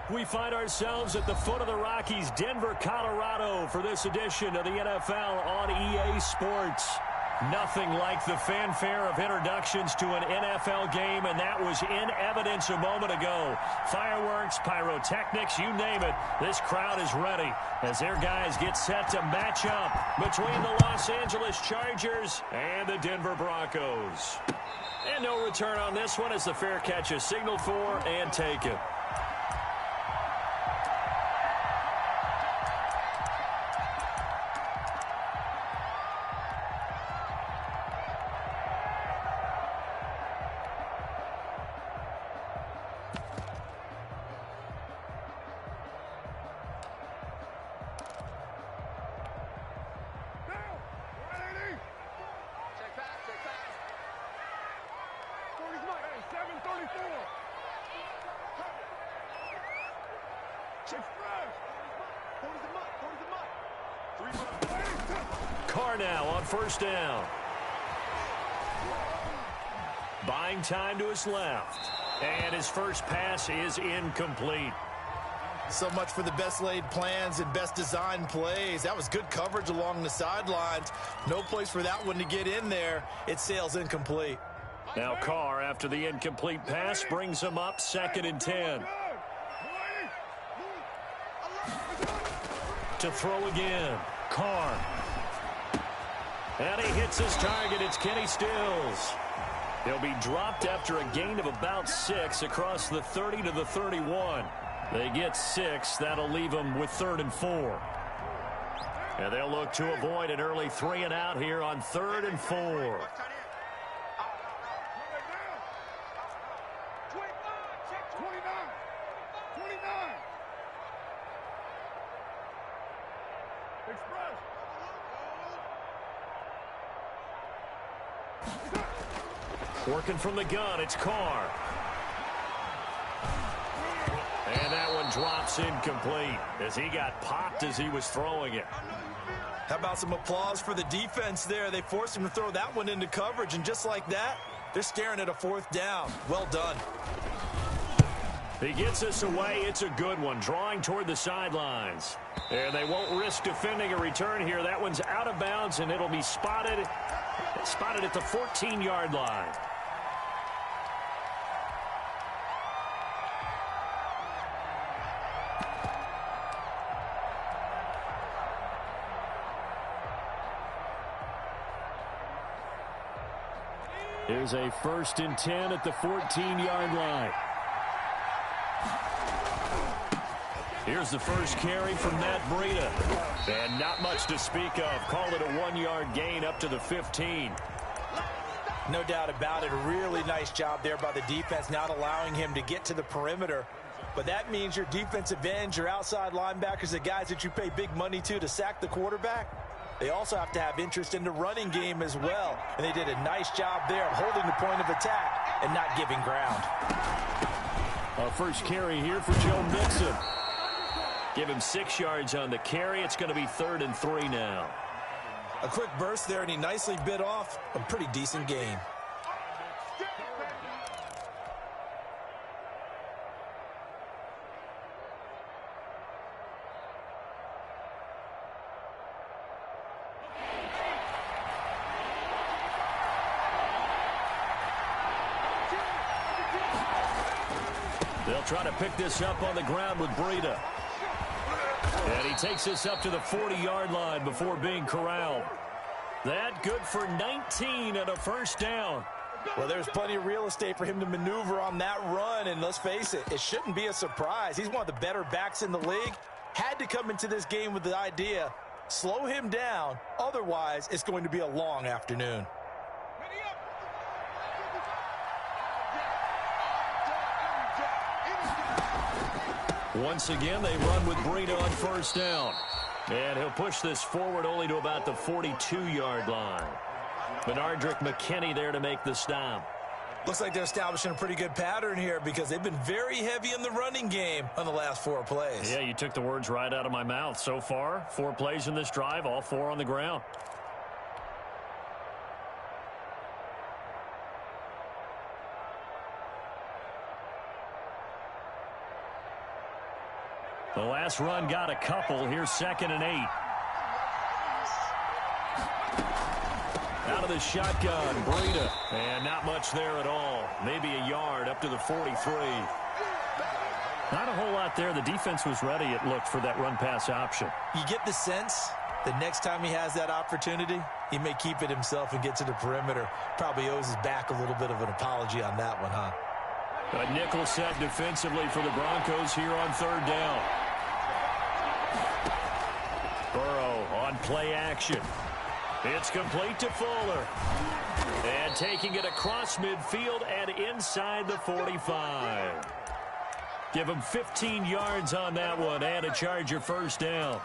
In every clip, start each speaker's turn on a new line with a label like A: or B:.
A: We find ourselves at the foot of the Rockies, Denver, Colorado, for this edition of the NFL on EA Sports. Nothing like the fanfare of introductions to an NFL game, and that was in evidence a moment ago. Fireworks, pyrotechnics, you name it. This crowd is ready as their guys get set to match up between the Los Angeles Chargers and the Denver Broncos. And no return on this one as the fair catch is signaled for and taken. Carr now on first down. Buying time to his left. And his first pass is incomplete.
B: So much for the best laid plans and best designed plays. That was good coverage along the sidelines. No place for that one to get in there. It sails incomplete.
A: Now Carr, after the incomplete pass, brings him up 2nd and 10. To throw again. Carr. And he hits his target. It's Kenny Stills. He'll be dropped after a gain of about 6 across the 30 to the 31. They get 6. That'll leave them with 3rd and 4. And they'll look to avoid an early 3 and out here on 3rd and 4. Working from the gun, it's Carr. And that one drops incomplete as he got popped as he was throwing it.
B: How about some applause for the defense there? They forced him to throw that one into coverage, and just like that, they're staring at a 4th down. Well done.
A: He gets us away. It's a good one, drawing toward the sidelines. And they won't risk defending a return here. That one's out of bounds, and it'll be spotted at the 14-yard line. Here's a 1st and 10 at the 14-yard line. Here's the first carry from Matt Breida. And not much to speak of. Call it a 1-yard gain up to the 15.
B: No doubt about it. A really nice job there by the defense, not allowing him to get to the perimeter. But that means your defensive ends, your outside linebackers, the guys that you pay big money to sack the quarterback, they also have to have interest in the running game as well. And they did a nice job there of holding the point of attack and not giving ground.
A: Our first carry here for Joe Mixon. Give him 6 yards on the carry. It's going to be 3rd and 3 now.
B: A quick burst there, and he nicely bit off a pretty decent gain.
A: They'll try to pick this up on the ground with Breida. And he takes this up to the 40-yard line before being corralled. That good for 19 and a 1st down.
B: Well, there's plenty of real estate for him to maneuver on that run, and let's face it, it shouldn't be a surprise. He's one of the better backs in the league. Had to come into this game with the idea, slow him down, otherwise it's going to be a long afternoon.
A: Once again, they run with Breida on 1st down. And he'll push this forward only to about the 42-yard line. Benardrick McKinney there to make the stop.
B: Looks like they're establishing a pretty good pattern here because they've been very heavy in the running game on the last 4 plays.
A: Yeah, you took the words right out of my mouth. So far, 4 plays in this drive, all 4 on the ground. Last run got a couple. Here's 2nd and 8. Out of the shotgun, Breida. And not much there at all. Maybe a yard up to the 43. Not a whole lot there. The defense was ready, it looked, for that run-pass option.
B: You get the sense that next time he has that opportunity, he may keep it himself and get to the perimeter. Probably owes his back a little bit of an apology on that one, huh?
A: A nickel set defensively for the Broncos here on 3rd down. Burrow on play action. It's complete to Fuller. And taking it across midfield and inside the 45. Give him 15 yards on that one and a Charger 1st down.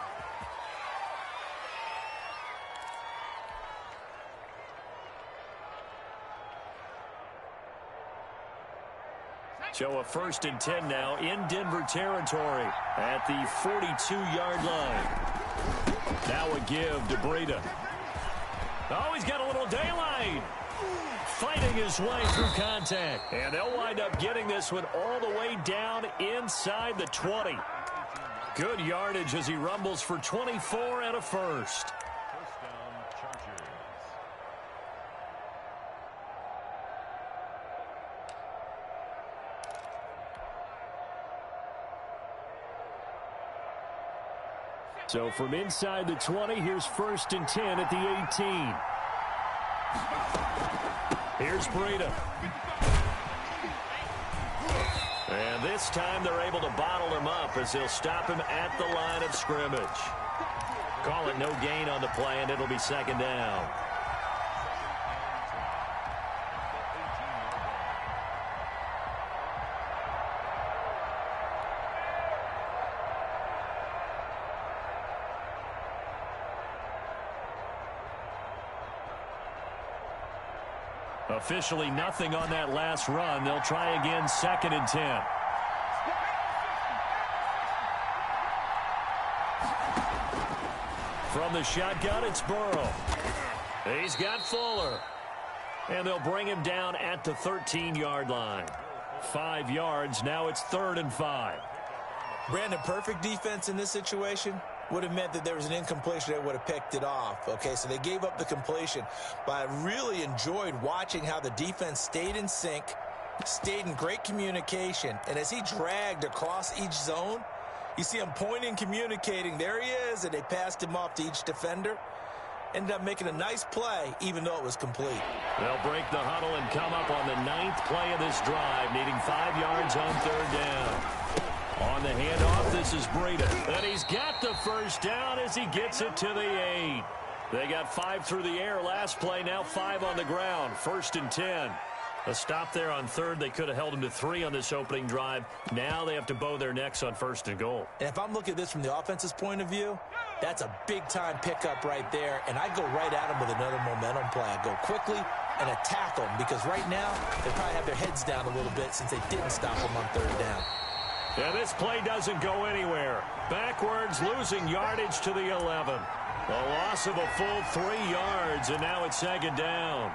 A: So a 1st and 10 now in Denver territory at the 42-yard line. Now a give to Breida. Oh, he's got a little daylight. Fighting his way through contact. And they'll wind up getting this one all the way down inside the 20. Good yardage as he rumbles for 24 and a 1st. So from inside the 20, here's 1st and 10 at the 18. Here's Breida. And this time they're able to bottle him up as they'll stop him at the line of scrimmage. Call it no gain on the play, and it'll be 2nd down. Officially nothing on that last run. They'll try again, 2nd and 10. From the shotgun, it's Burrow. He's got Fuller. And they'll bring him down at the 13-yard line. 5 yards. Now it's 3rd and 5.
B: Brandon, perfect defense in this situation would have meant that there was an incompletion that would have picked it off. Okay, so they gave up the completion. But I really enjoyed watching how the defense stayed in sync, stayed in great communication. And as he dragged across each zone, you see him pointing, communicating. There he is, and they passed him off to each defender. Ended up making a nice play, even though it was complete.
A: They'll break the huddle and come up on the 9th play of this drive, needing 5 yards on 3rd down. On the handoff, this is Breida. And he's got the 1st down as he gets it to the 8. They got 5 through the air last play, now 5 on the ground. 1st and 10. A stop there on 3rd. They could have held him to 3 on this opening drive. Now they have to bow their necks on 1st and goal.
B: And if I'm looking at this from the offense's point of view, that's a big-time pickup right there. And I go right at him with another momentum play. I go quickly and attack them because right now they probably have their heads down a little bit since they didn't stop them on 3rd down.
A: Yeah, this play doesn't go anywhere. Backwards, losing yardage to the 11. A loss of a full 3 yards, and now it's 2nd down.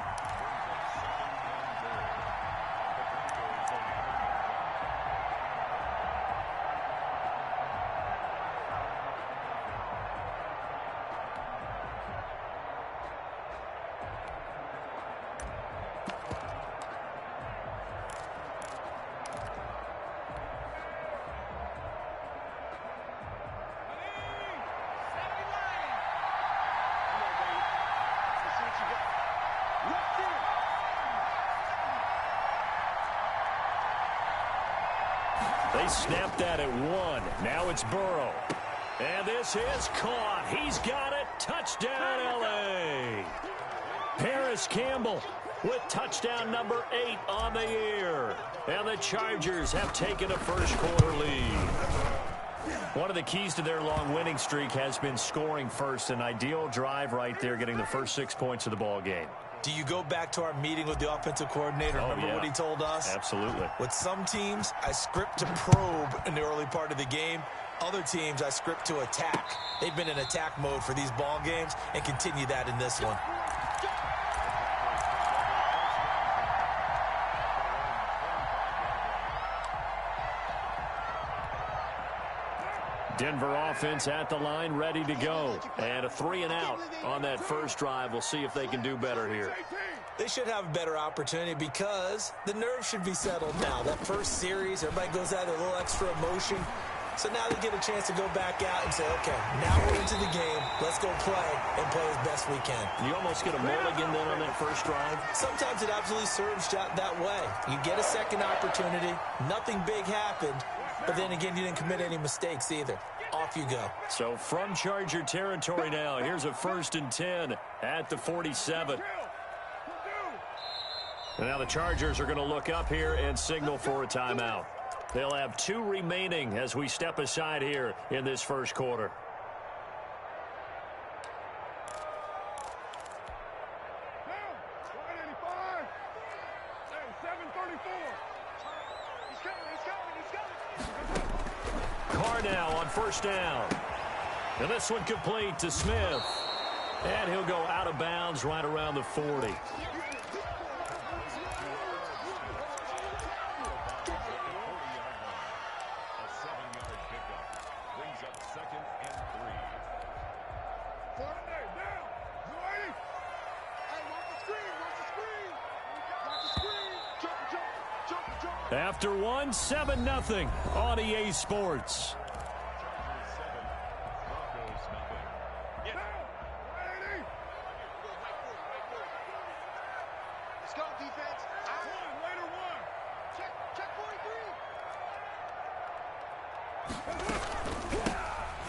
A: They snapped that at 1. Now it's Burrow. And this is caught. He's got it. Touchdown, L.A. Paris Campbell with touchdown number 8 on the year. And the Chargers have taken a first-quarter lead. One of the keys to their long winning streak has been scoring first. An ideal drive right there, getting the first 6 points of the ball game.
B: Do you go back to our meeting with the offensive coordinator? Remember what he told us?
A: Absolutely.
B: With some teams, I script to probe in the early part of the game. Other teams, I script to attack. They've been in attack mode for these ball games and continue that in this one.
A: Denver offense at the line, ready to go. And a 3-and-out on that first drive. We'll see if they can do better here.
B: They should have a better opportunity because the nerves should be settled now. That first series, everybody goes out with a little extra emotion. So now they get a chance to go back out and say, okay, now we're into the game. Let's go play and play as best we can.
A: You almost get a mulligan then on that first drive?
B: Sometimes it absolutely serves that way. You get a second opportunity. Nothing big happened. But then again, you didn't commit any mistakes either. Off you go.
A: So from Charger territory now, here's a 1st and 10 at the 47. And now the Chargers are going to look up here and signal for a timeout. They'll have 2 remaining as we step aside here in this first quarter. Carr now on first down. And this one complete to Smith. And he'll go out of bounds right around the 40. After one, 7-0 on EA Sports.
C: Let's go, defense. Later one. Check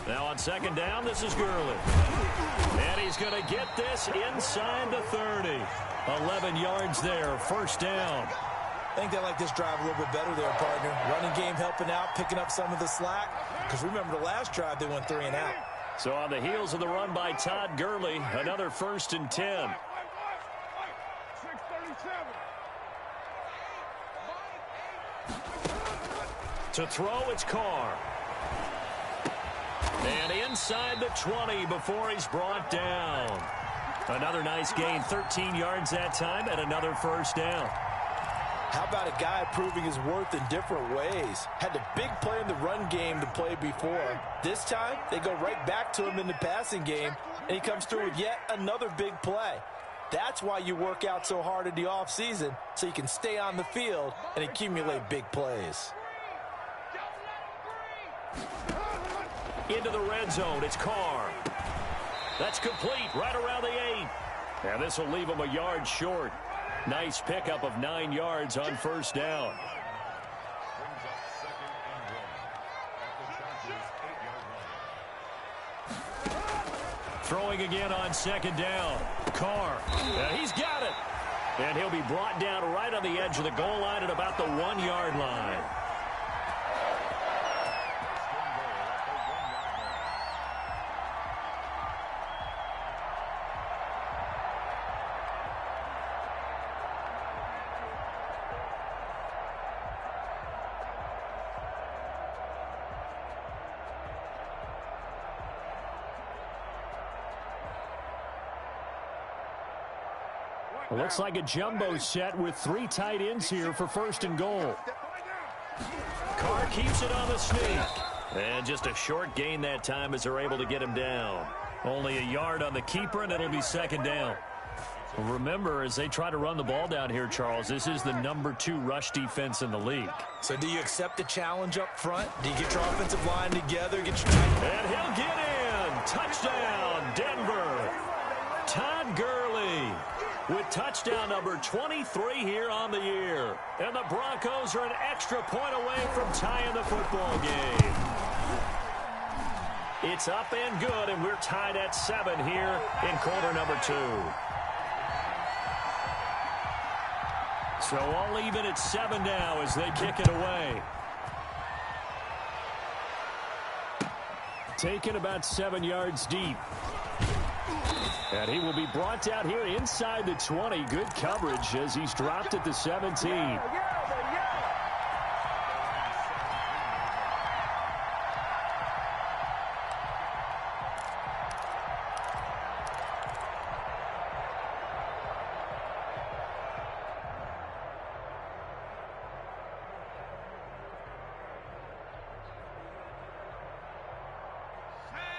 C: 43.
A: Now on second down, this is Gurley. And he's going to get this inside the 30. 11 yards there, first down.
B: I think they like this drive a little bit better there, partner. Running game helping out, picking up some of the slack. Because remember the last drive, they went 3-and-out.
A: So on the heels of the run by Todd Gurley, another 1st and 10. 6:37. To throw, it's Carr. And inside the 20 before he's brought down. Another nice gain, 13 yards that time, and another first down.
B: How about a guy proving his worth in different ways? Had a big play in the run game to play before. This time, they go right back to him in the passing game, and he comes through with yet another big play. That's why you work out so hard in the offseason, so you can stay on the field and accumulate big plays.
A: Into the red zone, it's Carr. That's complete, right around the 8. And this will leave him a yard short. Nice pickup of 9 yards on first down. Throwing again on second down. Carr. He's got it. And he'll be brought down right on the edge of the goal line at about the 1-yard line. Well, looks like a jumbo set with 3 tight ends here for 1st and goal. Carr keeps it on the sneak. And just a short gain that time as they're able to get him down. Only a yard on the keeper, and it'll be second down. Remember, as they try to run the ball down here, Charles, this is the number 2 rush defense in the league.
B: So do you accept the challenge up front? Do you get your offensive line together? Get your tight...
A: And he'll get in. Touchdown, Denver. Todd Gurley with touchdown number 23 here on the year. And the Broncos are an extra point away from tying the football game. It's up and good, and we're tied at 7 here in quarter number 2. So all even at 7 now as they kick it away. Taken about 7 yards deep. And he will be brought down here inside the 20. Good coverage as he's dropped at the 17.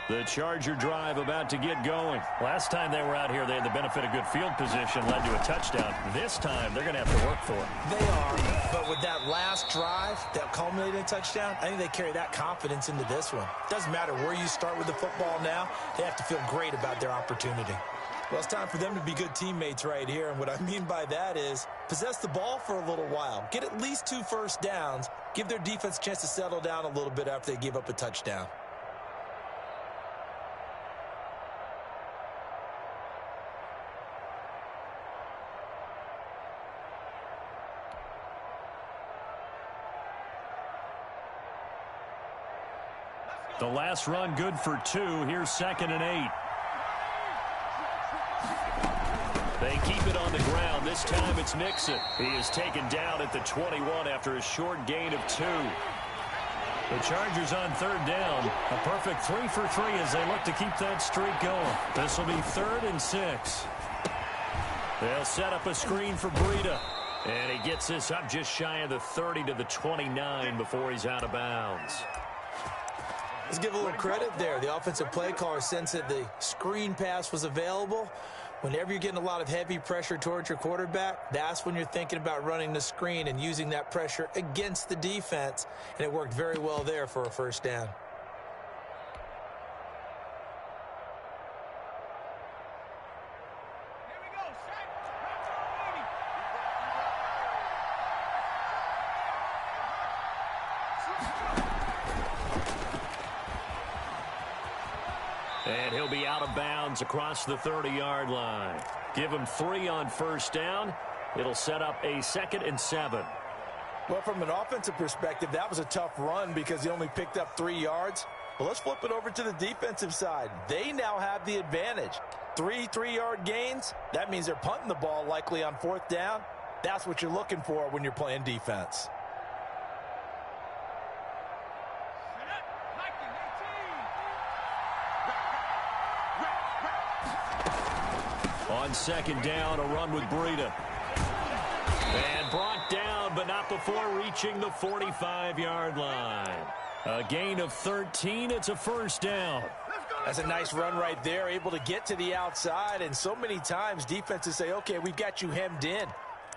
A: The Charger drive about to get going. Last time they were out here, they had the benefit of good field position, led to a touchdown. This time, they're going to have to work for it.
B: They are, but with that last drive that culminated in a touchdown, I think they carry that confidence into this one. Doesn't matter where you start with the football now, they have to feel great about their opportunity. Well, it's time for them to be good teammates right here, and what I mean by that is possess the ball for a little while, get at least 2 first downs, give their defense a chance to settle down a little bit after they give up a touchdown.
A: The last run good for 2. Here's 2nd and 8. They keep it on the ground. This time it's Mixon. He is taken down at the 21 after a short gain of 2. The Chargers on 3rd down. A perfect 3 for 3 as they look to keep that streak going. This will be 3rd and 6. They'll set up a screen for Breida. And he gets this up just shy of the 30 to the 29 before he's out of bounds.
B: Let's give a little credit there. The offensive play caller sensed that the screen pass was available. Whenever you're getting a lot of heavy pressure towards your quarterback, that's when you're thinking about running the screen and using that pressure against the defense. And it worked very well there for a first down.
A: And he'll be out of bounds across the 30-yard line. Give him 3 on first down. It'll set up a 2nd and 7.
B: Well, from an offensive perspective, that was a tough run because he only picked up 3 yards. Well, let's flip it over to the defensive side. They now have the advantage. 3 3-yard gains. That means they're punting the ball likely on 4th down. That's what you're looking for when you're playing defense.
A: On 2nd down, a run with Breida. And brought down, but not before reaching the 45-yard line. A gain of 13. It's a first down.
B: That's a nice run right there, able to get to the outside. And so many times defenses say, okay, we've got you hemmed in.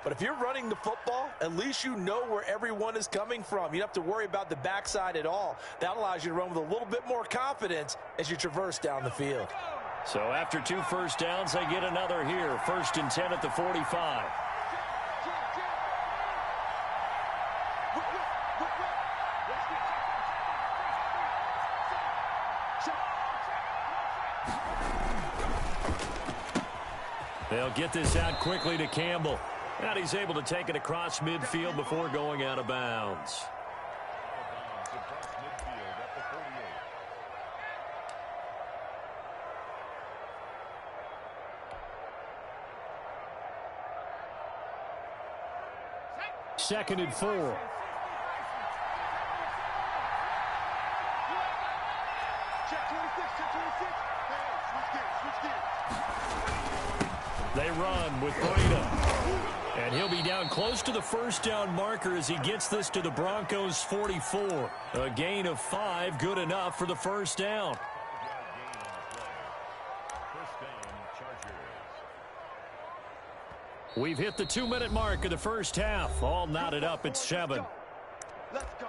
B: But if you're running the football, at least you know where everyone is coming from. You don't have to worry about the backside at all. That allows you to run with a little bit more confidence as you traverse down the field.
A: So after 2 first downs, they get another here. 1st and 10 at the 45. They'll get this out quickly to Campbell. And he's able to take it across midfield before going out of bounds. Second and 4. They run with Breida. And he'll be down close to the first down marker as he gets this to the Broncos 44. A gain of 5, good enough for the first down. We've hit the 2-minute mark of the first half. All knotted up at 7.
C: Let's go.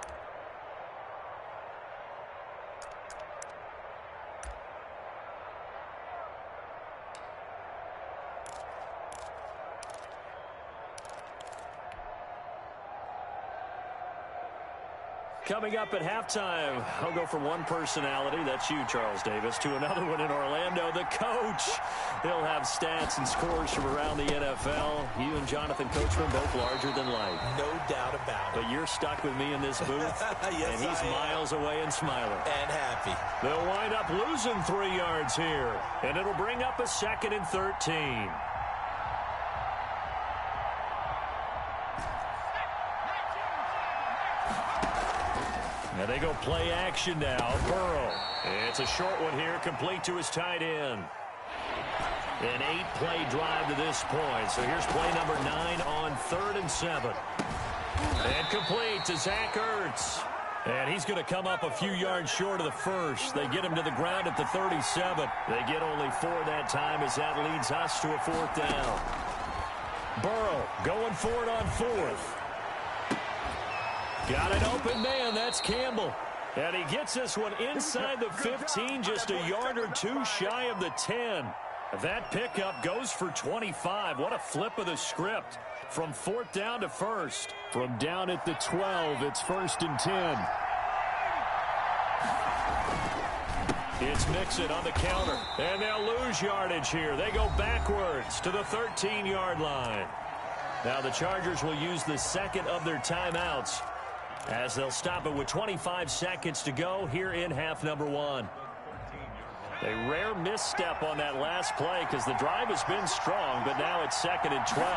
A: Coming up at halftime, I'll go from one personality, that's you, Charles Davis, to another one in Orlando, the coach. He'll have stats and scores from around the NFL. You and Jonathan Coachman both larger than life.
B: No doubt about it.
A: But you're stuck with me in this booth,
B: yes,
A: and he's miles away and smiling.
B: And happy.
A: They'll wind up losing 3 yards here, and it'll bring up a 2nd and 13. Now they go play action now. Burrow. It's a short one here, complete to his tight end. An 8-play drive to this point. So here's play number 9 on 3rd and 7. And complete to Zach Ertz. And he's going to come up a few yards short of the first. They get him to the ground at the 37. They get only 4 that time as that leads us to a 4th down. Burrow going for it on 4th. Got an open man. That's Campbell. And he gets this one inside the 15, just a yard or 2 shy of the 10. That pickup goes for 25. What a flip of the script. From 4th down to 1st. From down at the 12, it's 1st and 10. It's Mixon on the counter. And they'll lose yardage here. They go backwards to the 13-yard line. Now the Chargers will use the second of their timeouts as they'll stop it with 25 seconds to go here in half number 1. A rare misstep on that last play because the drive has been strong, but now it's 2nd and 12.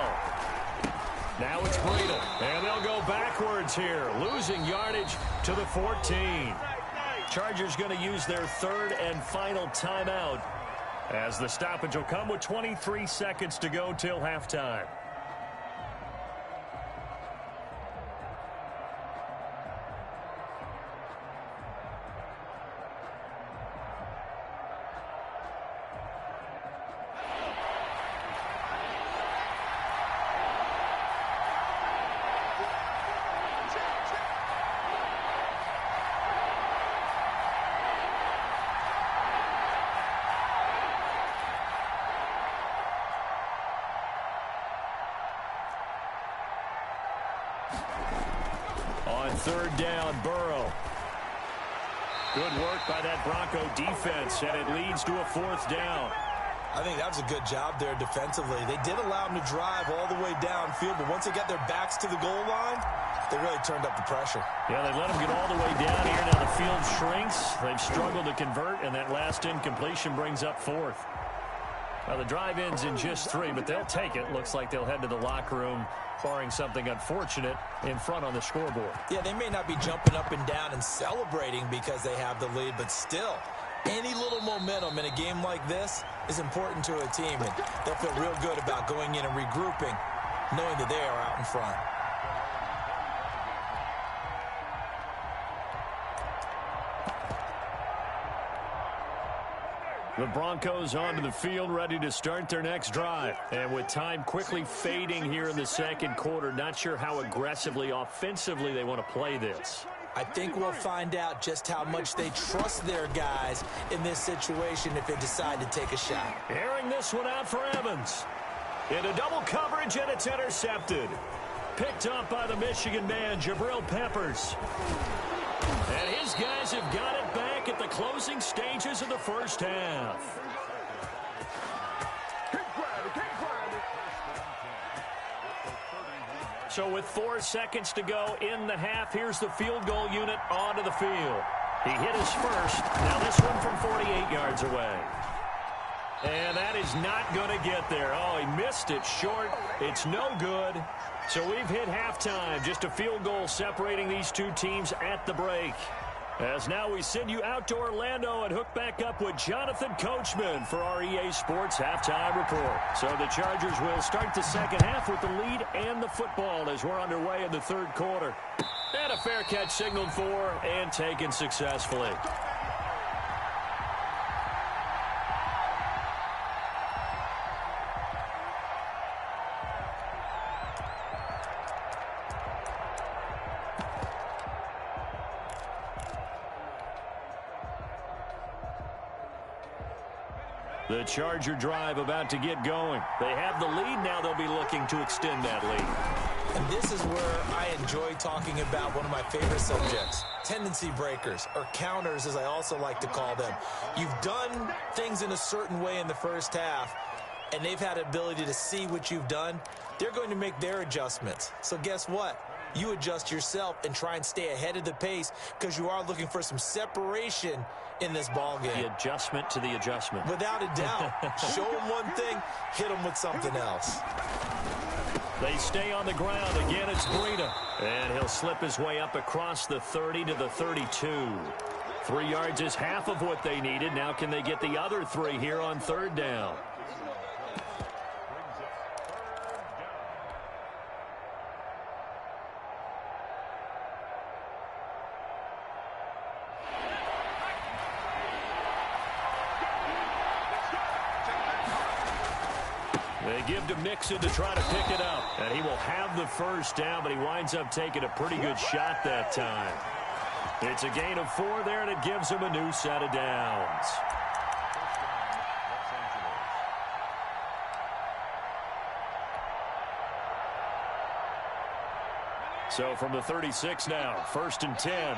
A: Now it's Breida, and they'll go backwards here, losing yardage to the 14. Chargers going to use their 3rd and final timeout as the stoppage will come with 23 seconds to go till halftime. On 3rd down, Burrow. Good work by that Bronco defense, and it leads to a 4th down.
B: I think that was a good job there defensively. They did allow them to drive all the way downfield, but once they got their backs to the goal line, they really turned up the pressure.
A: Yeah, they let them get all the way down here. Now the field shrinks. They've struggled to convert, and that last incompletion brings up 4th. Well, the drive ends in just 3, but they'll take it. Looks like they'll head to the locker room, barring something unfortunate in front on the scoreboard.
B: Yeah, they may not be jumping up and down and celebrating because they have the lead, but still, any little momentum in a game like this is important to a team, and they'll feel real good about going in and regrouping, knowing that they are out in front.
A: The Broncos onto the field, ready to start their next drive. And with time quickly fading here in the second quarter, not sure how aggressively, offensively they want to play this.
B: I think we'll find out just how much they trust their guys in this situation if they decide to take a shot.
A: Airing this one out for Evans. Into double coverage, and it's intercepted. Picked up by the Michigan man, Jabril Peppers. And his guys have got it back at the closing stages of the first half. So with 4 seconds to go in the half, here's the field goal unit onto the field. He hit his first. Now this one from 48 yards away. And that is not going to get there. Oh, he missed it short. It's no good. So we've hit halftime. Just a field goal separating these two teams at the break. As now we send you out to Orlando and hook back up with Jonathan Coachman for our EA Sports Halftime Report. So the Chargers will start the second half with the lead and the football as we're underway in the third quarter. And a fair catch signaled for and taken successfully. The Charger drive about to get going. They have the lead. Now they'll be looking to extend that lead.
B: And this is where I enjoy talking about one of my favorite subjects, tendency breakers, or counters as I also like to call them. You've done things in a certain way in the first half, and they've had the ability to see what you've done. They're going to make their adjustments. So guess what? You adjust yourself and try and stay ahead of the pace because you are looking for some separation in this ball game.
A: The adjustment to the adjustment.
B: Without a doubt. Show them one thing, hit them with something else.
A: They stay on the ground. Again, it's Breida. And he'll slip his way up across the 30 to the 32. 3 yards is half of what they needed. Now can they get the other 3 here on third down? They give to Mixon to try to pick it up. And he will have the first down, but he winds up taking a pretty good shot that time. It's a gain of 4 there, and it gives him a new set of downs. So from the 36 now, 1st and 10.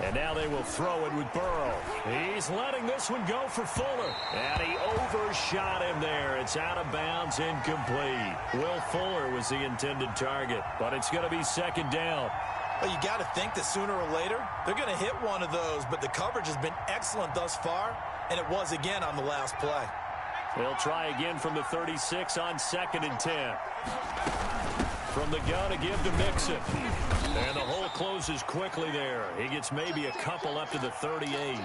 A: And now they will throw it with Burrow. He's letting this one go for Fuller. And he overshot him there. It's out of bounds, incomplete. Will Fuller was the intended target, but it's going to be 2nd down.
B: Well, you got to think that sooner or later, they're going to hit one of those, but the coverage has been excellent thus far, and it was again on the last play.
A: They'll try again from the 36 on 2nd and 10. From the gun to give to Mixon. And the hole closes quickly there. He gets maybe a couple up to the 38.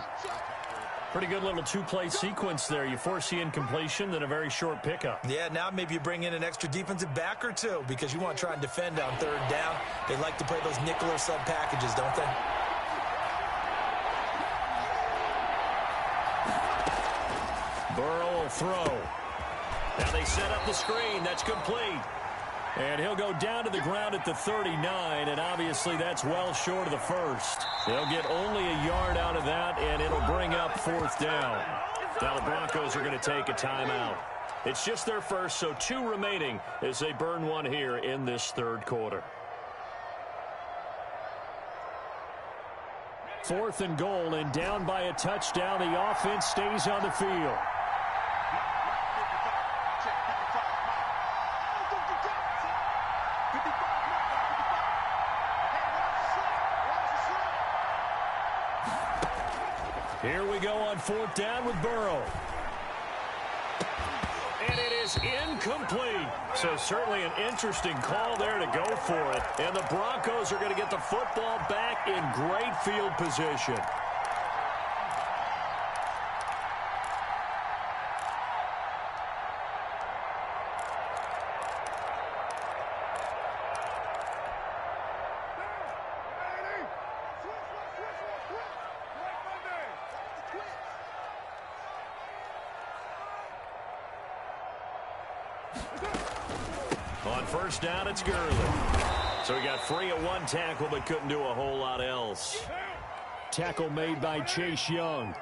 A: Pretty good little 2-play sequence there. You force the incompletion, then a very short pickup.
B: Yeah, now maybe you bring in an extra defensive back or two because you want to try and defend on 3rd down. They like to play those nickel or sub packages, don't they?
A: Burrow will throw. Now they set up the screen. That's complete. And he'll go down to the ground at the 39, and obviously that's well short of the first. They'll get only a yard out of that, and it'll bring up 4th down. Now the Broncos are going to take a timeout. It's just their first, so 2 remaining as they burn one here in this 3rd quarter. 4th and goal, and down by a touchdown. The offense stays on the field. Here we go on 4th down with Burrow. And it is incomplete. So certainly an interesting call there to go for it. And the Broncos are going to get the football back in great field position. On 1st down, it's Gurley. So he got free of 1 tackle, but couldn't do a whole lot else. Tackle made by Chase Young.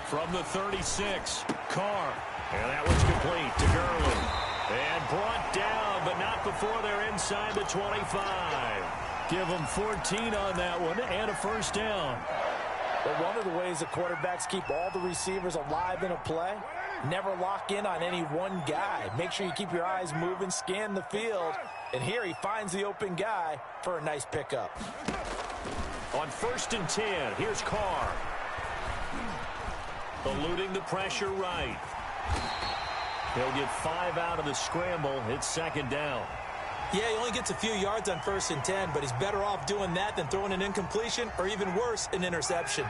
A: From the 36, Carr. And that was complete to Gurley. And brought down, but not before they're inside the 25. Give them 14 on that one and a 1st down.
B: But one of the ways the quarterbacks keep all the receivers alive in a play, never lock in on any one guy. Make sure you keep your eyes moving, scan the field. And here he finds the open guy for a nice pickup.
A: On 1st and 10, here's Carr. Eluding the pressure right. He'll get 5 out of the scramble. It's 2nd down.
B: Yeah, he only gets a few yards on 1st and 10, but he's better off doing that than throwing an incompletion or even worse, an interception.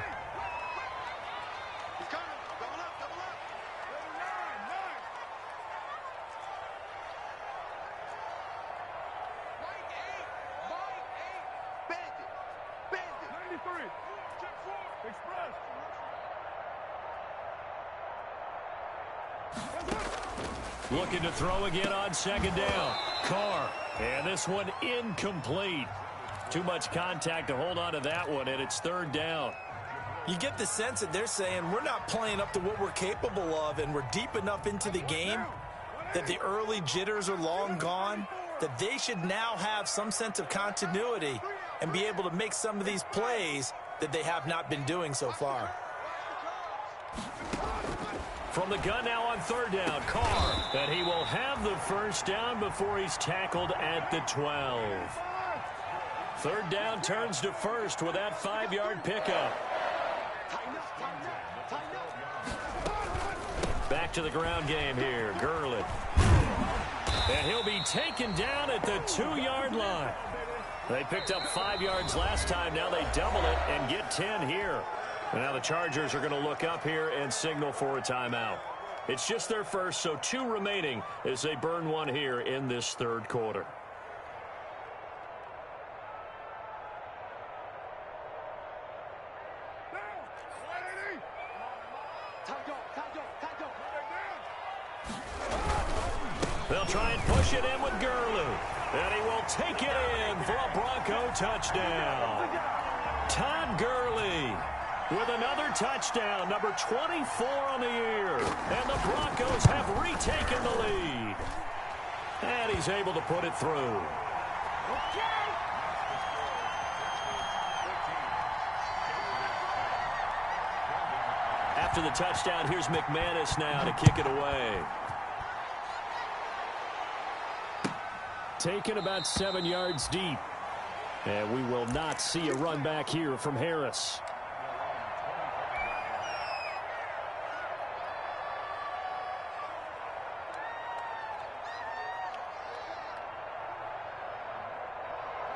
A: Looking to throw again on 2nd down. Carr. And this one incomplete. Too much contact to hold on to that one, and it's 3rd down.
B: You get the sense that they're saying we're not playing up to what we're capable of, and we're deep enough into the game that the early jitters are long gone, that they should now have some sense of continuity and be able to make some of these plays that they have not been doing so far.
A: From the gun now on 3rd down, Carr. And he will have the 1st down before he's tackled at the 12. 3rd down turns to 1st with that 5-yard pickup. Back to the ground game here, Gurley. And he'll be taken down at the 2-yard line. They picked up 5 yards last time. Now they double it and get 10 here. Now the Chargers are going to look up here and signal for a timeout. It's just their first, so 2 remaining as they burn one here in this third quarter. They'll try and push it in with Gurley. And he will take it in for a Bronco touchdown. Todd Gurley with another touchdown, number 24 on the year. And the Broncos have retaken the lead. And he's able to put it through. After the touchdown, here's McManus now to kick it away. Taken about 7 yards deep. And we will not see a run back here from Harris.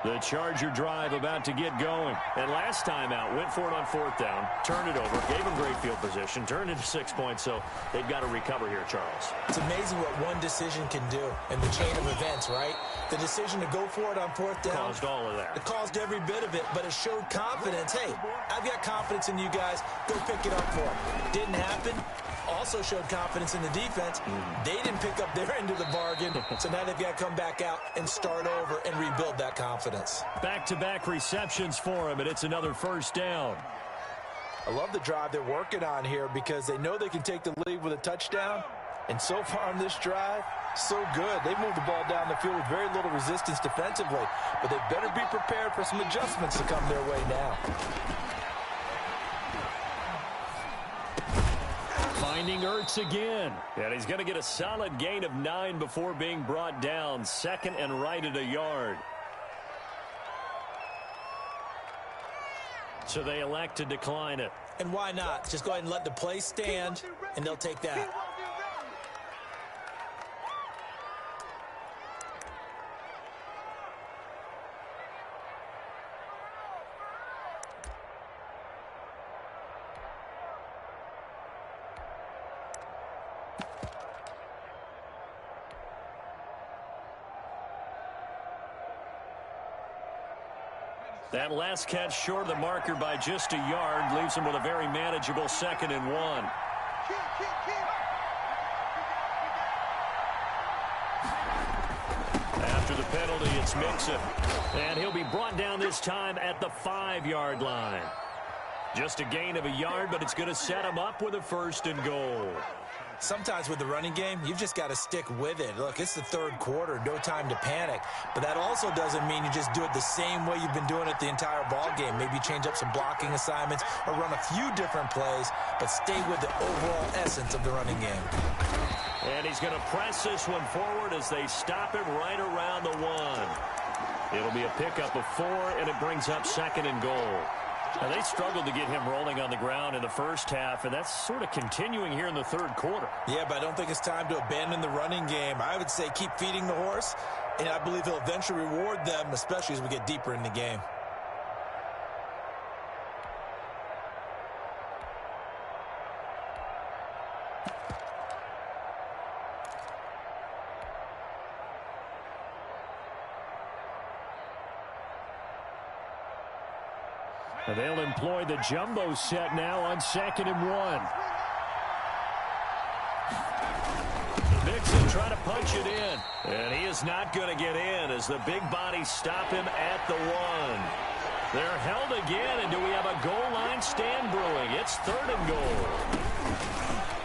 A: The Charger drive about to get going. And last time out, went for it on 4th down, turned it over, gave them great field position, turned into 6 points, so they've got to recover here, Charles.
B: It's amazing what one decision can do in the chain of events, right? The decision to go for it on 4th down.
A: Caused all of that.
B: It caused every bit of it, but it showed confidence. Hey, I've got confidence in you guys. Go pick it up for them. Didn't happen. Also showed confidence in the defense. They didn't pick up their end of the bargain, so now they've got to come back out and start over and rebuild that confidence.
A: Back-to-back receptions for him, and it's another 1st down.
B: I love the drive they're working on here because they know they can take the lead with a touchdown. And so far on this drive, so good. They moved the ball down the field with very little resistance defensively, but they better be prepared for some adjustments to come their way now.
A: Finding Ertz again. And he's going to get a solid gain of 9 before being brought down. 2nd and right at a yard. So they elect to decline it.
B: And why not? Just go ahead and let the play stand, and they'll take that.
A: That last catch short of the marker by just a yard leaves him with a very manageable 2nd and 1. After the penalty, it's Mixon. And he'll be brought down this time at the 5-yard line. Just a gain of a yard, but it's going to set him up with a 1st and goal.
B: Sometimes with the running game, you've just got to stick with it. Look, it's the 3rd quarter, no time to panic. But that also doesn't mean you just do it the same way you've been doing it the entire ball game. Maybe change up some blocking assignments or run a few different plays, but stay with the overall essence of the running game.
A: And he's going to press this one forward as they stop him right around the 1. It'll be a pickup of 4, and it brings up 2nd and goal. Now, they struggled to get him rolling on the ground in the first half, and that's sort of continuing here in the 3rd quarter.
B: Yeah, but I don't think it's time to abandon the running game. I would say keep feeding the horse, and I believe he'll eventually reward them, especially as we get deeper in the game.
A: And they'll employ the jumbo set now on 2nd and 1. Mixon trying to punch it in. And he is not going to get in as the big bodies stop him at the 1. They're held again, and do we have a goal line stand brewing? It's 3rd and goal.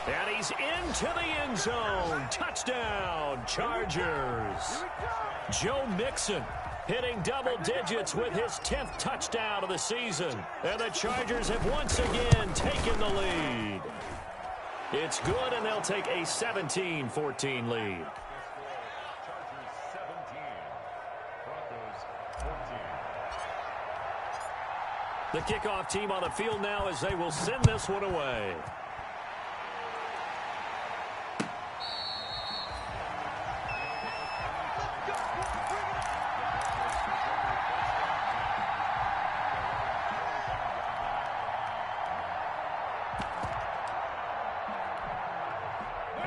A: And he's into the end zone. Touchdown, Chargers. Joe Mixon hitting double digits with his 10th touchdown of the season. And the Chargers have once again taken the lead. It's good, and they'll take a 17-14 lead. The kickoff team on the field now as they will send this one away.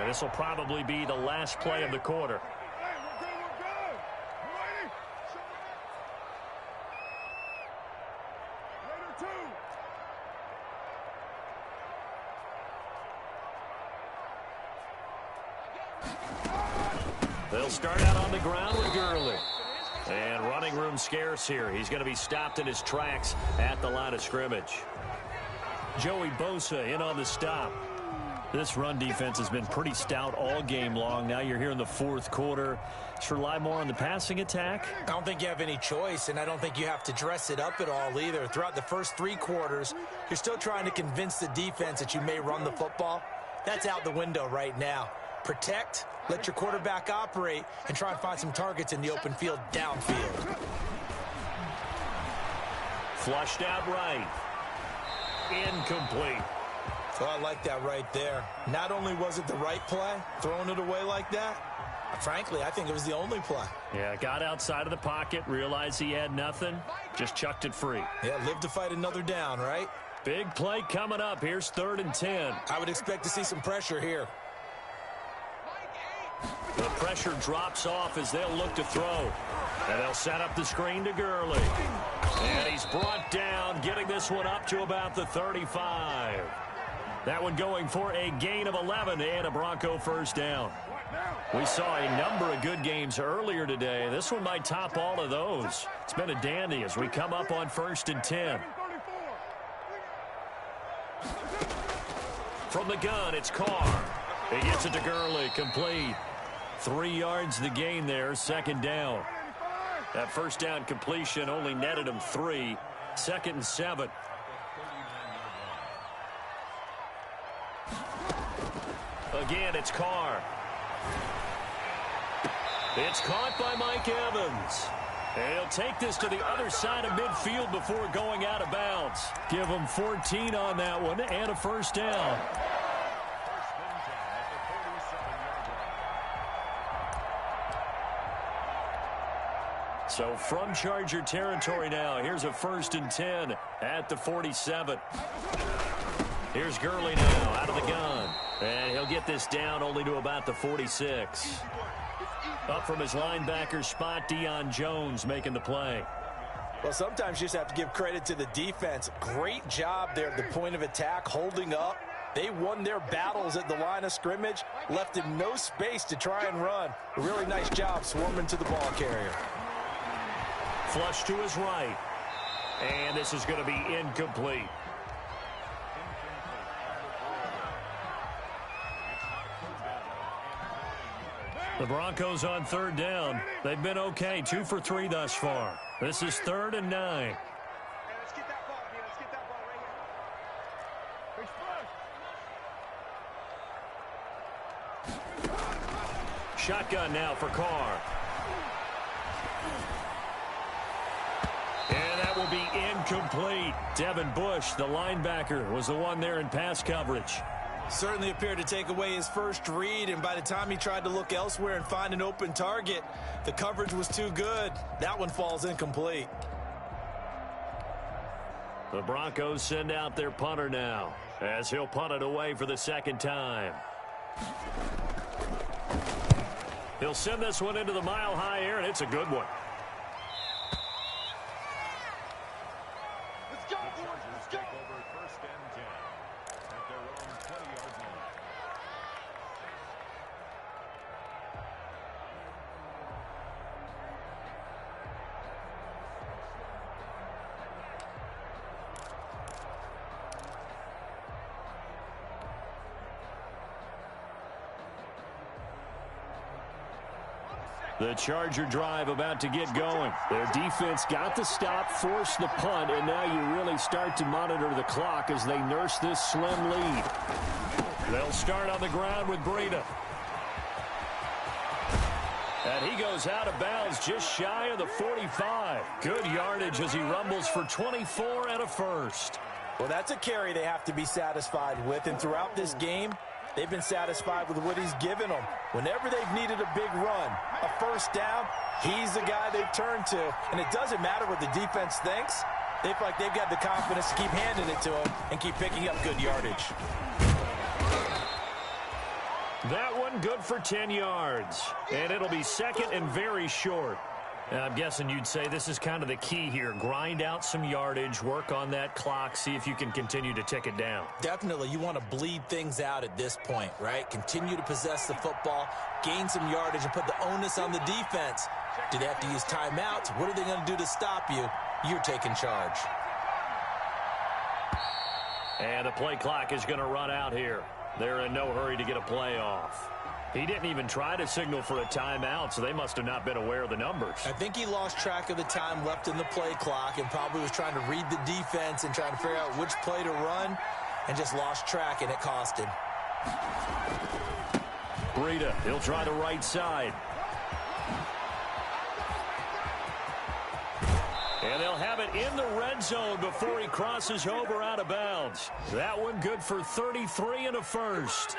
A: This will probably be the last play of the quarter.
C: Hey, we're good, we're good. You ready? Raider 2.
A: They'll start out on the ground with Gurley. And running room scarce here. He's going to be stopped in his tracks at the line of scrimmage. Joey Bosa in on the stop. This run defense has been pretty stout all game long. Now you're here in the fourth quarter. Just rely more on the passing attack.
B: I don't think you have any choice, and I don't think you have to dress it up at all either. Throughout the first 3 quarters, you're still trying to convince the defense that you may run the football. That's out the window right now. Protect, let your quarterback operate, and try and find some targets in the open field downfield.
A: Flushed out right. Incomplete.
B: So I like that right there. Not only was it the right play, throwing it away like that, frankly, I think it was the only play.
A: Yeah, got outside of the pocket, realized he had nothing, just chucked it free.
B: Yeah, live to fight another down, right?
A: Big play coming up. Here's 3rd and 10.
B: I would expect to see some pressure here.
A: The pressure drops off as they'll look to throw. And they'll set up the screen to Gurley. And he's brought down, getting this one up to about the 35. That one going for a gain of 11 and a Bronco first down. We saw a number of good games earlier today. This one might top all of those. It's been a dandy as we come up on 1st and 10. From the gun, it's Carr. He gets it to Gurley, complete. 3 yards the gain there, 2nd down. That first down completion only netted him 3. 2nd and 7. Again, it's Carr. It's caught by Mike Evans. And he'll take this to the other side of midfield before going out of bounds. Give him 14 on that one and a first down. So from Charger territory now, here's a 1st and 10 at the 47. Here's Gurley now out of the gun. And he'll get this down only to about the 46. Up from his linebacker spot, Deion Jones making the play.
B: Well, sometimes you just have to give credit to the defense. Great job there at the point of attack, holding up. They won their battles at the line of scrimmage, left him no space to try and run. A really nice job swarming to the ball carrier.
A: Flush to his right. And this is going to be incomplete. The Broncos on 3rd down. They've been okay, 2 for 3 thus far. This is 3rd and 9.
C: Hey, let's get that ball, man. Let's get that ball right here.
A: Shotgun now for Carr. And that will be incomplete. Devin Bush, the linebacker, was the one there in pass coverage.
B: Certainly appeared to take away his first read, and by the time he tried to look elsewhere and find an open target, the coverage was too good. That one falls incomplete.
A: The Broncos send out their punter now, as he'll punt it away for the 2nd time. He'll send this one into the mile-high air, and it's a good one.
C: Let's go, boys. Let's go.
D: Over 1st and 10 at their own 20-yard line.
A: The Charger drive about to get going. Their defense got the stop, forced the punt, and now you really start to monitor the clock as they nurse this slim lead. They'll start on the ground with Breida. And he goes out of bounds just shy of the 45. Good yardage as he rumbles for 24 and a first.
B: Well, that's a carry they have to be satisfied with, and throughout this game, they've been satisfied with what he's given them. Whenever they've needed a big run, a first down, he's the guy they've turned to. And it doesn't matter what the defense thinks. They feel like they've got the confidence to keep handing it to him and keep picking up good yardage.
A: That one good for 10 yards. And it'll be second and very short. I'm guessing you'd say this is kind of the key here. Grind out some yardage, work on that clock, see if you can continue to tick it down.
B: Definitely, you want to bleed things out at this point, right? Continue to possess the football, gain some yardage, and put the onus on the defense. Do they have to use timeouts? What are they going to do to stop you? You're taking charge.
A: And the play clock is going to run out here. They're in no hurry to get a play off. He didn't even try to signal for a timeout, so they must have not been aware of the numbers.
B: I think he lost track of the time left in the play clock and probably was trying to read the defense and trying to figure out which play to run and just lost track, and it cost him.
A: Breida, he'll try the right side. And they'll have it in the red zone before he crosses over out of bounds. That one good for 33 and a first.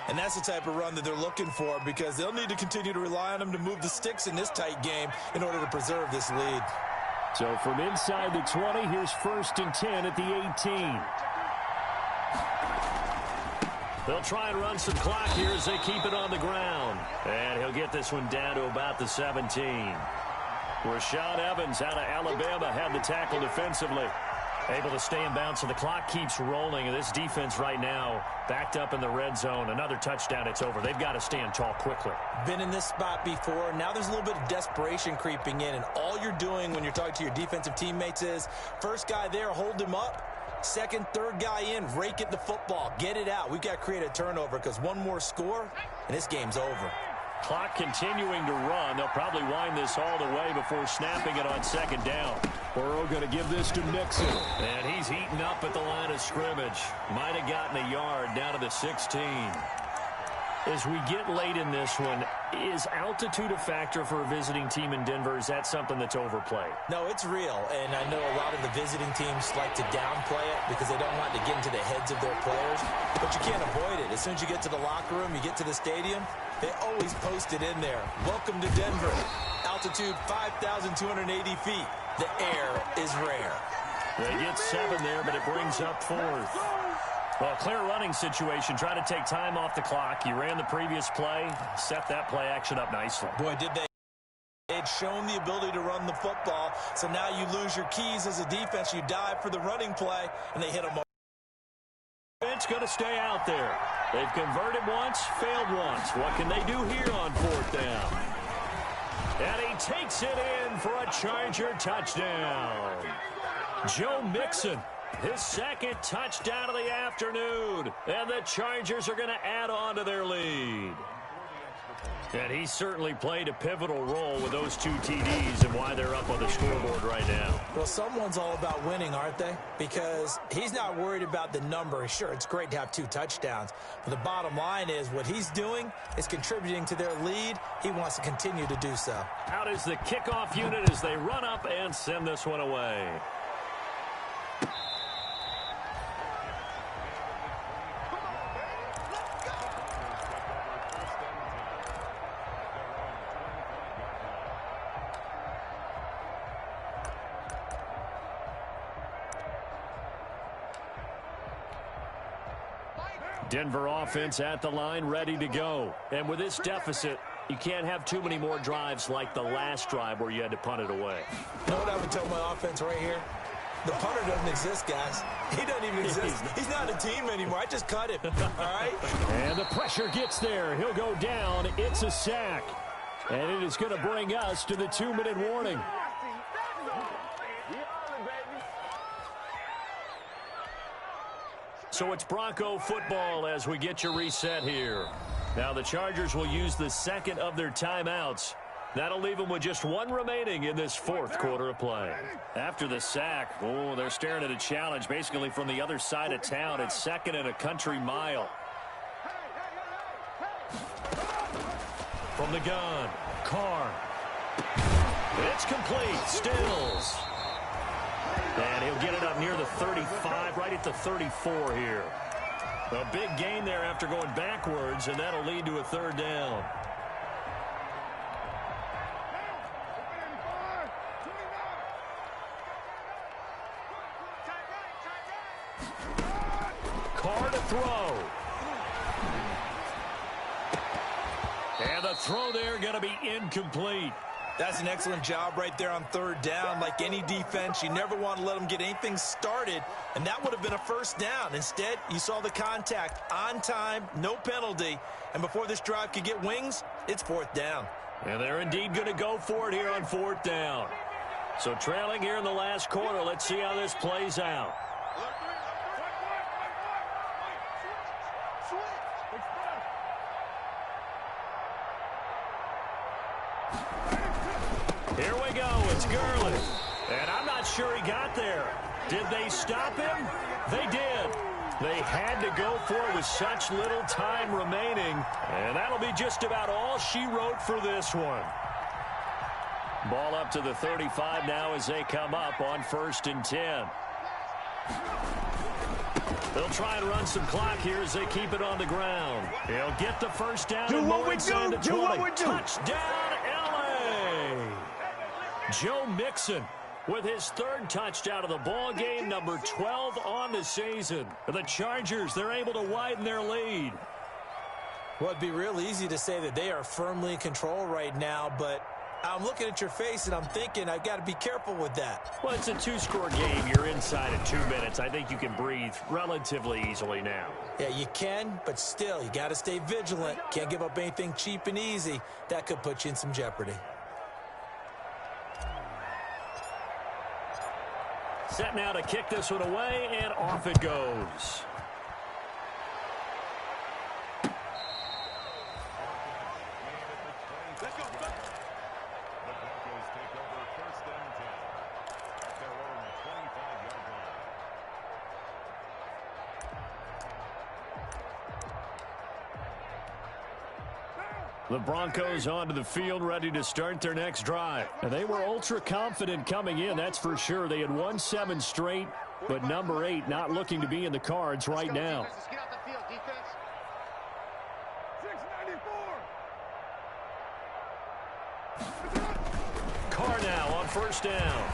B: And that's the type of run that they're looking for, because they'll need to continue to rely on him to move the sticks in this tight game in order to preserve this lead.
A: So from inside the 20, here's 1st and 10 at the 18. They'll try and run some clock here as they keep it on the ground. And he'll get this one down to about the 17. Rashad Evans out of Alabama had the tackle defensively. Able to stay in bounds, so the clock keeps rolling. And this defense right now backed up in the red zone. Another touchdown, it's over. They've got to stand tall quickly.
B: Been in this spot before. Now there's a little bit of desperation creeping in. And all you're doing when you're talking to your defensive teammates is, first guy there, hold him up. Second, third guy in, rake at the football. Get it out. We've got to create a turnover, because one more score, and this game's over.
A: Clock continuing to run. They'll probably wind this all the way before snapping it on 2nd down. Burrow going to give this to Mixon. And he's eaten up at the line of scrimmage. Might have gotten a yard down to the 16. As we get late in this one, is altitude a factor for a visiting team in Denver? Is that something that's overplayed?
B: No, it's real, and I know a lot of the visiting teams like to downplay it because they don't want to get into the heads of their players, but you can't avoid it. As soon as you get to the locker room, you get to the stadium, they always post it in there. Welcome to Denver. Altitude 5,280 feet. The air is rare.
A: They get 7 there, but it brings up 4th. Well, clear running situation. Try to take time off the clock. You ran the previous play, set that play action up nicely.
B: Boy, did they. They'd shown the ability to run the football, so now you lose your keys as a defense. You dive for the running play, and they hit them.
A: It's going to stay out there. They've converted once, failed once. What can they do here on 4th down? And he takes it in for a Charger touchdown. Joe Mixon, his 2nd touchdown of the afternoon. And the Chargers are going to add on to their lead. And he certainly played a pivotal role with those 2 TDs and why they're up on the scoreboard right now.
B: Well, someone's all about winning, aren't they? Because he's not worried about the number. Sure, it's great to have 2 touchdowns. But the bottom line is what he's doing is contributing to their lead. He wants to continue to do so.
A: Out is the kickoff unit as they run up and send this one away. Denver offense at the line, ready to go. And with this deficit, you can't have too many more drives like the last drive where you had to punt it away.
B: You know what I would tell my offense right here? The punter doesn't exist, guys. He doesn't even exist. He's not a team anymore. I just cut him, all right?
A: And the pressure gets there. He'll go down. It's a sack. And it is going to bring us to the 2-minute warning. So it's Bronco football as we get you reset here. Now the Chargers will use the 2nd of their timeouts. That'll leave them with just 1 remaining in this 4th quarter of play. After the sack, they're staring at a challenge basically from the other side of town. It's 2nd and a country mile. From the gun, Carr. It's complete. Stills. And he'll get it up near the 35, right at the 34 here. A big gain there after going backwards, and that'll lead to a 3rd down. Carr to throw. And the throw there going to be incomplete.
B: That's an excellent job right there on third down. Like any defense, you never want to let them get anything started, and that would have been a first down. Instead, you saw the contact on time, no penalty, and before this drive could get wings, it's fourth down.
A: And they're indeed going to go for it here on fourth down. So trailing here in the last quarter, let's see how this plays out. Here we go. It's Gurley. And I'm not sure he got there. Did they stop him? They did. They had to go for it with such little time remaining. And that'll be just about all she wrote for this one. Ball up to the 35 now as they come up on 1st and 10. They'll try and run some clock here as they keep it on the ground. They'll get the first down.
E: Do what we do. Do what we do.
A: Touchdown, L.A. Joe Mixon with his 3rd touchdown of the ball game, number 12 on the season. The Chargers, they're able to widen their lead.
B: Well, it'd be real easy to say that they are firmly in control right now, but I'm looking at your face and I'm thinking I've got to be careful with that.
A: Well, it's a 2-score game. You're inside of 2 minutes. I think you can breathe relatively easily now.
B: Yeah, you can, but still, you got to stay vigilant. Can't give up anything cheap and easy. That could put you in some jeopardy.
A: Set now to kick this one away, and off it goes.
D: Let's go. The Broncos take over 1st and 10 at their own 25-yard line.
A: The Broncos onto the field, ready to start their next drive. And they were ultra confident coming in, that's for sure. They had won 7 straight, but number 8 not looking to be in the cards right now.
C: Let's get out the field, defense.
D: 694.
A: Carr now on 1st down.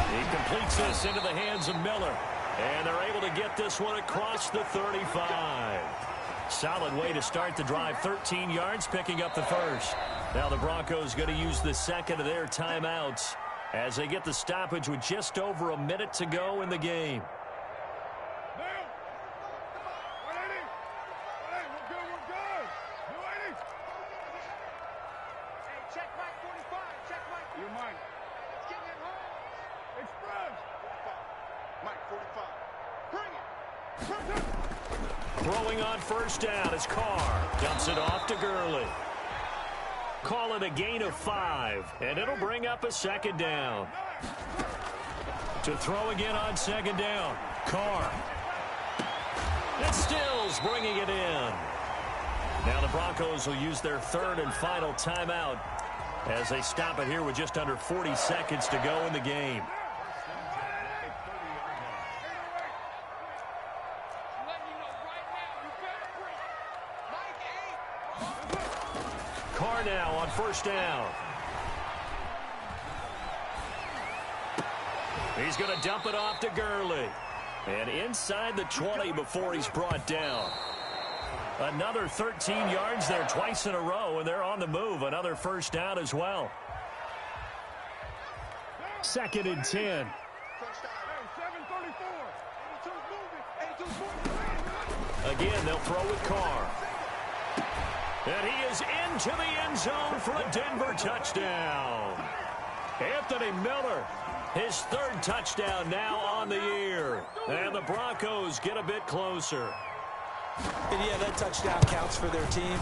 A: He completes this into the hands of Miller. And they're able to get this one across the 35. Solid way to start the drive. 13 yards, picking up the first. Now the Broncos going to use the second of their timeouts as they get the stoppage with just over a minute to go in the game. Throwing on 1st down is Carr. Dumps it off to Gurley. Call it a gain of 5, and it'll bring up a 2nd down. To throw again on 2nd down. Carr. And Stills bringing it in. Now the Broncos will use their 3rd and final timeout as they stop it here with just under 40 seconds to go in the game. Carr now on 1st down. He's going to dump it off to Gurley. And inside the 20 before he's brought down. Another 13 yards there twice in a row, and they're on the move. Another 1st down as well. 2nd and 10. Again, they'll throw with Carr. And he is into the end zone for a Denver touchdown. Anthony Miller, his 3rd touchdown now on the year. And the Broncos get a bit closer.
B: And yeah, that touchdown counts for their team,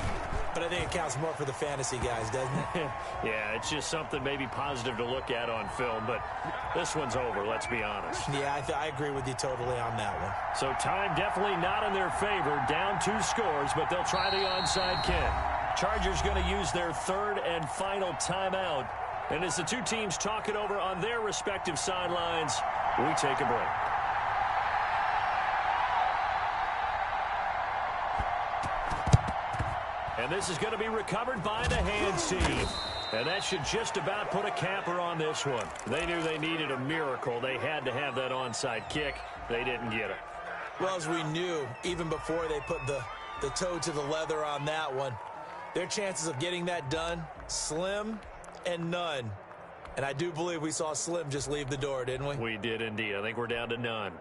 B: but I think it counts more for the fantasy guys, doesn't it?
A: Yeah, it's just something maybe positive to look at on film, but this one's over, let's be honest.
B: Yeah, I agree with you totally on that one.
A: So time definitely not in their favor. Down 2 scores, but they'll try the onside kick. Chargers going to use their 3rd and final timeout. And as the two teams talk it over on their respective sidelines, we take a break. And this is going to be recovered by the hands team. And that should just about put a capper on this one. They knew they needed a miracle. They had to have that onside kick. They didn't get it.
B: Well, as we knew, even before they put the toe to the leather on that one, Their chances of getting that done, slim and none. And I do believe we saw Slim just leave the door, didn't we?
A: We did indeed. I think we're down to none.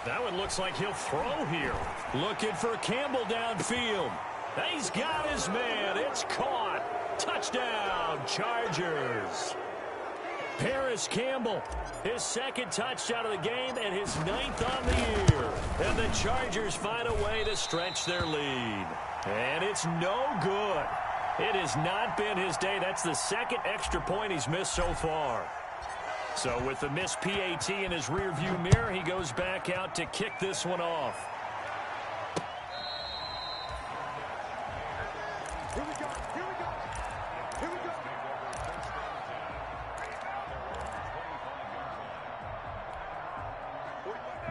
A: That one looks like he'll throw here. Looking for Campbell downfield. He's got his man. It's caught. Touchdown, Chargers. Paris Campbell, his second touchdown of the game and his 9th on the year. And the Chargers find a way to stretch their lead. And it's no good. It has not been his day. That's the second extra point he's missed so far. So with the missed PAT in his rearview mirror, he goes back out to kick this one off.
C: Here we go. Here we go. Here we go.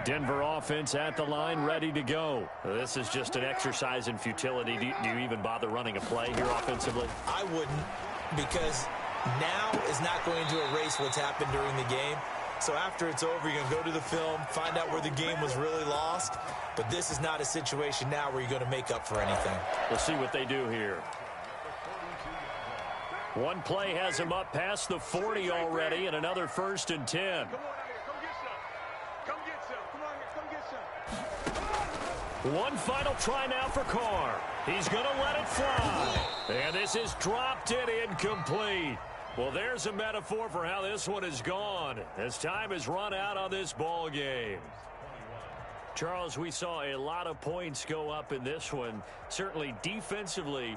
A: Denver offense at the line, ready to go. This is just an exercise in futility. Do you even bother running a play here offensively?
B: I wouldn't, because now is not going to erase what's happened during the game. So after it's over, you're going to go to the film, find out where the game was really lost. But this is not a situation now where you're going to make up for anything.
A: We'll see what they do here. One play has him up past the 40 already, and another 1st and 10.
C: Come on out here. Come get some. Come get some. Come on here. Come get some.
A: One final try now for Carr. He's going to let it fly. And this is dropped it incomplete. Well, there's a metaphor for how this one is gone, as time has run out on this ball game. Charles, we saw a lot of points go up in this one. Certainly defensively,